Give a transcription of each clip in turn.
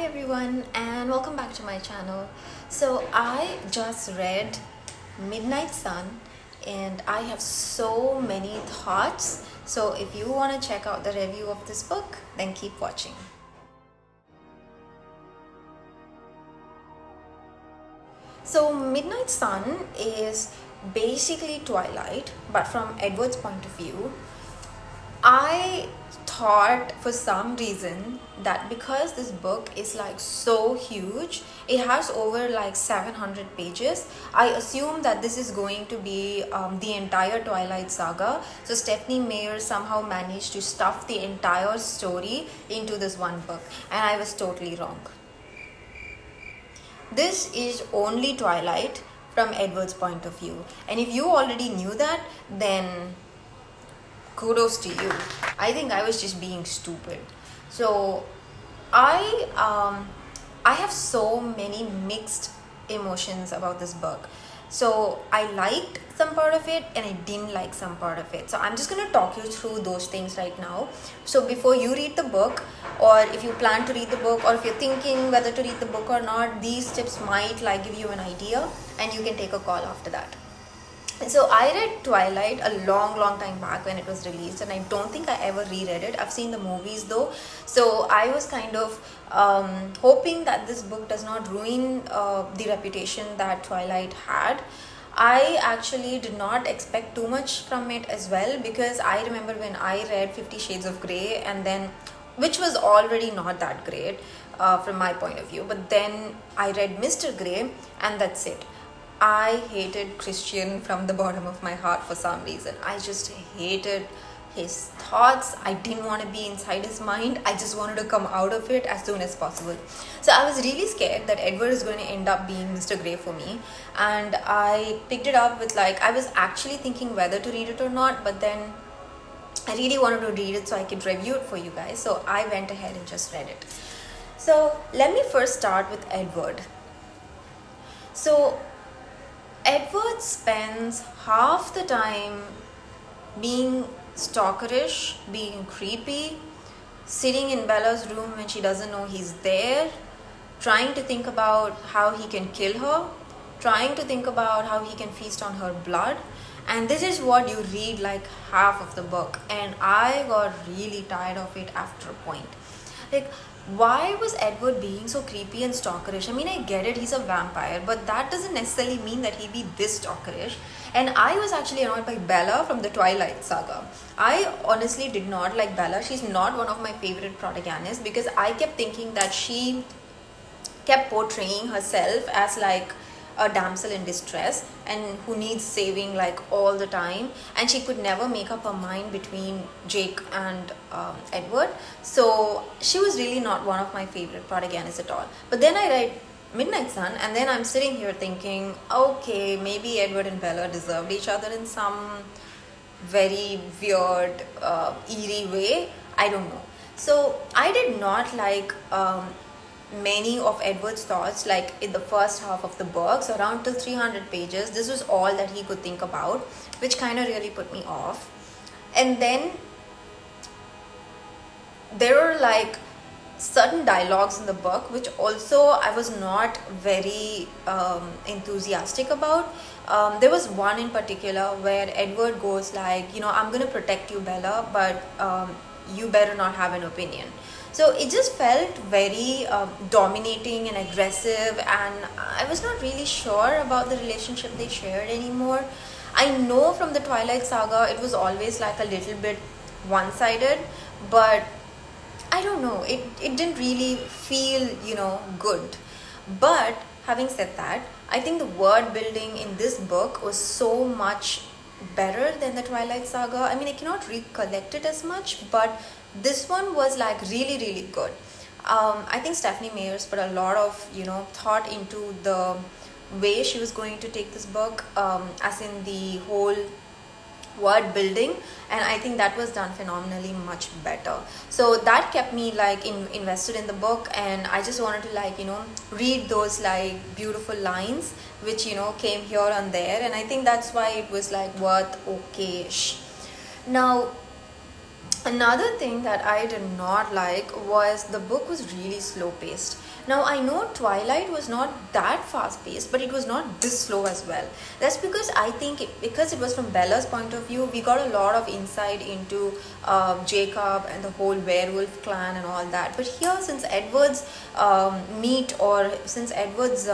everyone, and welcome back to my channel. So I just read Midnight Sun and I have so many thoughts. So if you want to check out the review of this book, then keep watching. So Midnight Sun is basically Twilight, but from Edward's point of view. I thought for some reason that because this book is like so huge, it has over like 700 pages, I assume that this is going to be the entire Twilight saga. So Stephenie Meyer somehow managed to stuff the entire story into this one book, and I was totally wrong. This is only Twilight from Edward's point of view, and if you already knew that, then kudos to you. I think I was just being stupid. So I have so many mixed emotions about this book. So I liked some part of it and I didn't like some part of it. So I'm just gonna talk you through those things right now. So before you read the book, or if you plan to read the book, or if you're thinking whether to read the book or not, these tips might like give you an idea and you can take a call after that. And so I read Twilight a long time back when it was released, and I don't think I ever reread it. I've seen the movies though, so I was kind of hoping that this book does not ruin the reputation that Twilight had. I actually did not expect too much from it as well, because I remember when I read 50 Shades of Grey, and then which was already not that great from my point of view, but then I read Mr. Grey and that's it. I hated Christian from the bottom of my heart for some reason. I just hated his thoughts. I didn't want to be inside his mind. I just wanted to come out of it as soon as possible. So I was really scared that Edward is going to end up being Mr. Grey for me. And I picked it up with I was actually thinking whether to read it or not, but then I really wanted to read it so I could review it for you guys. So I went ahead and just read it. So let me first start with Edward. So Edward spends half the time being stalkerish, being creepy, sitting in Bella's room when she doesn't know he's there, trying to think about how he can kill her, trying to think about how he can feast on her blood. And this is what you read like half of the book, and I got really tired of it after a point. Why was Edward being so creepy and stalkerish? I mean, I get it, he's a vampire, but that doesn't necessarily mean that he be this stalkerish. And I was actually annoyed by Bella from the Twilight saga. I honestly did not like Bella. She's not one of my favorite protagonists, because I kept thinking that she kept portraying herself as a damsel in distress and who needs saving all the time, and she could never make up her mind between Jake and Edward. So she was really not one of my favorite protagonists at all. But then I read Midnight Sun, and then I'm sitting here thinking, okay, maybe Edward and Bella deserved each other in some very weird eerie way. I don't know. So I did not like many of Edward's thoughts in the first half of the book. So around till 300 pages, this was all that he could think about, which kind of really put me off. And then there were certain dialogues in the book which also I was not very enthusiastic about. There was one in particular where Edward goes I'm gonna protect you, Bella, but you better not have an opinion. So it just felt very dominating and aggressive, and I was not really sure about the relationship they shared anymore. I know from the Twilight saga it was always a little bit one-sided, but I don't know, it didn't really feel, good. But having said that, I think the word building in this book was so much better than the Twilight saga. I mean, I cannot recollect it as much, but this one was really good. I think Stephenie Meyer's put a lot of thought into the way she was going to take this book, as in the whole word building, and I think that was done phenomenally much better. So that kept me invested in the book, and I just wanted to read those beautiful lines which came here and there, and I think that's why it was worth okay-ish. Now Another thing that I did not like was the book was really slow paced. Now I know Twilight was not that fast paced, but it was not this slow as well. That's because I think because it was from Bella's point of view, we got a lot of insight into Jacob and the whole werewolf clan and all that. But here, since Edward's meet or since Edward's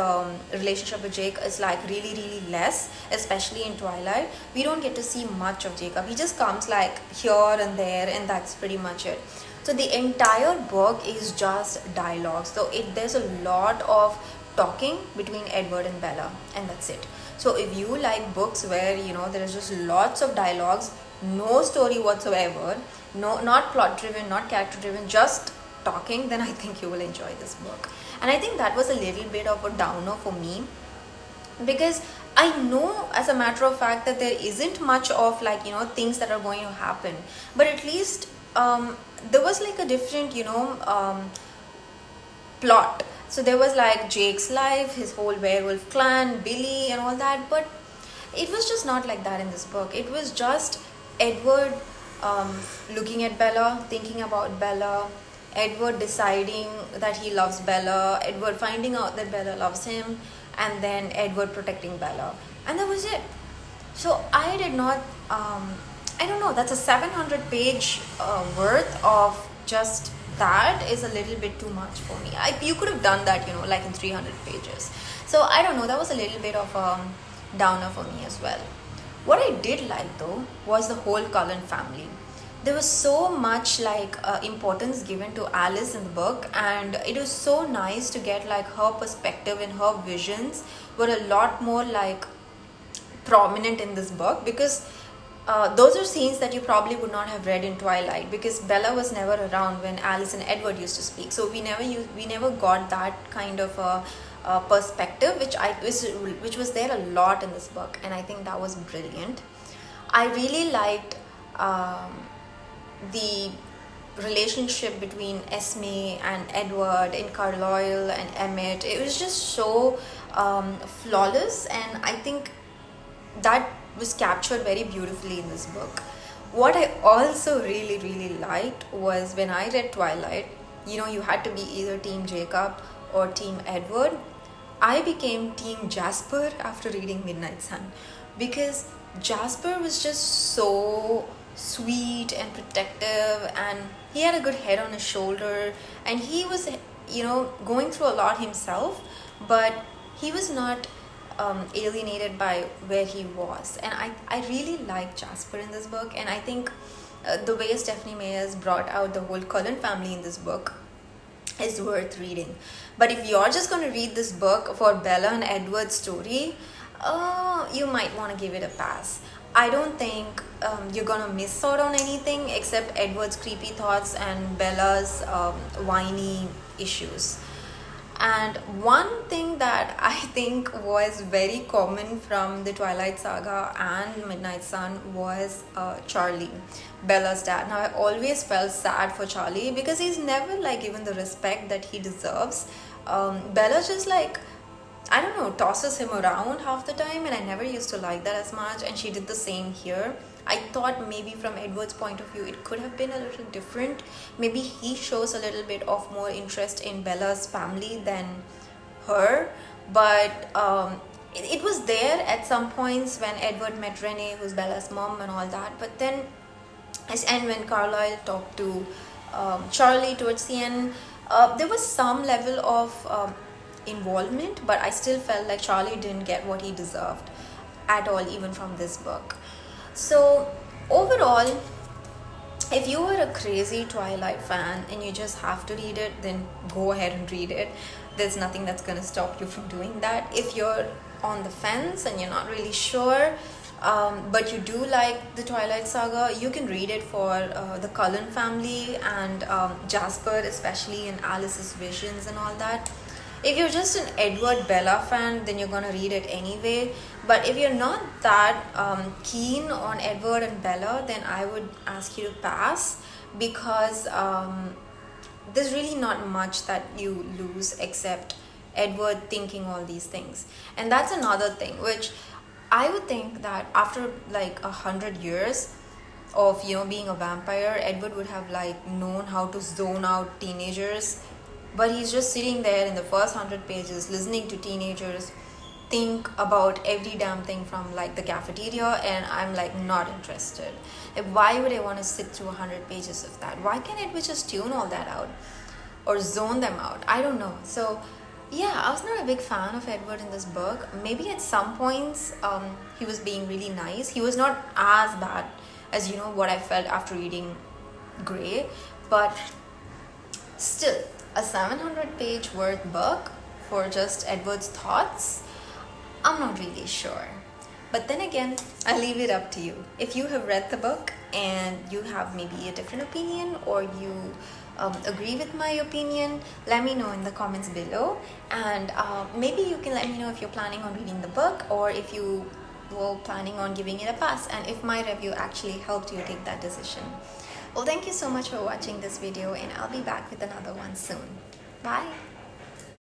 relationship with Jake is like really really less, especially in Twilight, we don't get to see much of Jacob. He just comes like here and there, and that's pretty much it. So the entire book is just dialogue. So there's a lot of talking between Edward and Bella, and that's it. So if you like books where there is just lots of dialogues, no story whatsoever, no, not plot driven, not character driven, just talking, then I think you will enjoy this book. And I think that was a little bit of a downer for me, because I know as a matter of fact that there isn't much of like things that are going to happen, but at least there was like a different plot. So there was like Jake's life, his whole werewolf clan, Billy and all that, but it was just not like that in this book. It was just Edward looking at Bella, thinking about Bella, Edward deciding that he loves Bella, Edward finding out that Bella loves him, and then Edward protecting Bella. And that was it. So I did not, I don't know, that's a 700 page worth of just that is a little bit too much for me. You could have done that, like in 300 pages. So I don't know, that was a little bit of a downer for me as well. What I did like though was the whole Cullen family. There was so much like importance given to Alice in the book, and it was so nice to get like her perspective and her visions were a lot more like prominent in this book, because those are scenes that you probably would not have read in Twilight, because Bella was never around when Alice and Edward used to speak. So we never got that kind of a perspective, which was there a lot in this book, and I think that was brilliant. I really liked the relationship between Esme and Edward and Carlisle and Emmett. It was just so flawless, and I think that was captured very beautifully in this book. What I also really really liked was when I read Twilight, you had to be either team Jacob or team Edward. I became team Jasper after reading Midnight Sun, because Jasper was just so sweet and protective, and he had a good head on his shoulder, and he was going through a lot himself, but he was not alienated by where he was. And I really like Jasper in this book, and I think the way Stephanie Meyers brought out the whole Cullen family in this book is worth reading. But if you're just going to read this book for Bella and Edward's story, you might want to give it a pass. I don't think you're gonna miss out on anything except Edward's creepy thoughts and Bella's whiny issues. And one thing that I think was very common from the Twilight Saga and Midnight Sun was Charlie, Bella's dad. Now I always felt sad for Charlie because he's never like given the respect that he deserves. Bella just like, I don't know, tosses him around half the time, and I never used to like that as much, and she did the same here. I thought maybe from Edward's point of view it could have been a little different. Maybe he shows a little bit of more interest in Bella's family than her, but it was there at some points when Edward met Renee, who's Bella's mom, and all that. But then, and when Carlisle talked to Charlie towards the end, there was some level of involvement, but I still felt like Charlie didn't get what he deserved at all, even from this book. So overall, if you are a crazy Twilight fan and you just have to read it, then go ahead and read it. There's nothing that's going to stop you from doing that. If you're on the fence and you're not really sure, but you do like the Twilight Saga, you can read it for the Cullen family and Jasper, especially in Alice's visions and all that. If you're just an Edward Bella fan, then you're gonna read it anyway. But if you're not that keen on Edward and Bella, then I would ask you to pass, because there's really not much that you lose except Edward thinking all these things. And that's another thing, which I would think that after like 100 years, of, you know, being a vampire, Edward would have like known how to zone out teenagers, but he's just sitting there in the first 100 pages listening to teenagers think about every damn thing from like the cafeteria, and I'm like not interested. Like, why would I want to sit through 100 pages of that? Why can't Edward just tune all that out or zone them out? I don't know. So yeah, I was not a big fan of Edward in this book. Maybe at some points he was being really nice. He was not as bad as, you know, what I felt after reading Grey, but still, a 700-page worth book for just Edward's thoughts, I'm not really sure. But then again, I leave it up to you. If you have read the book and you have maybe a different opinion, or you agree with my opinion, let me know in the comments below. And maybe you can let me know if you're planning on reading the book, or if you were planning on giving it a pass, and if my review actually helped you take that decision. Well, thank you so much for watching this video, and I'll be back with another one soon. Bye.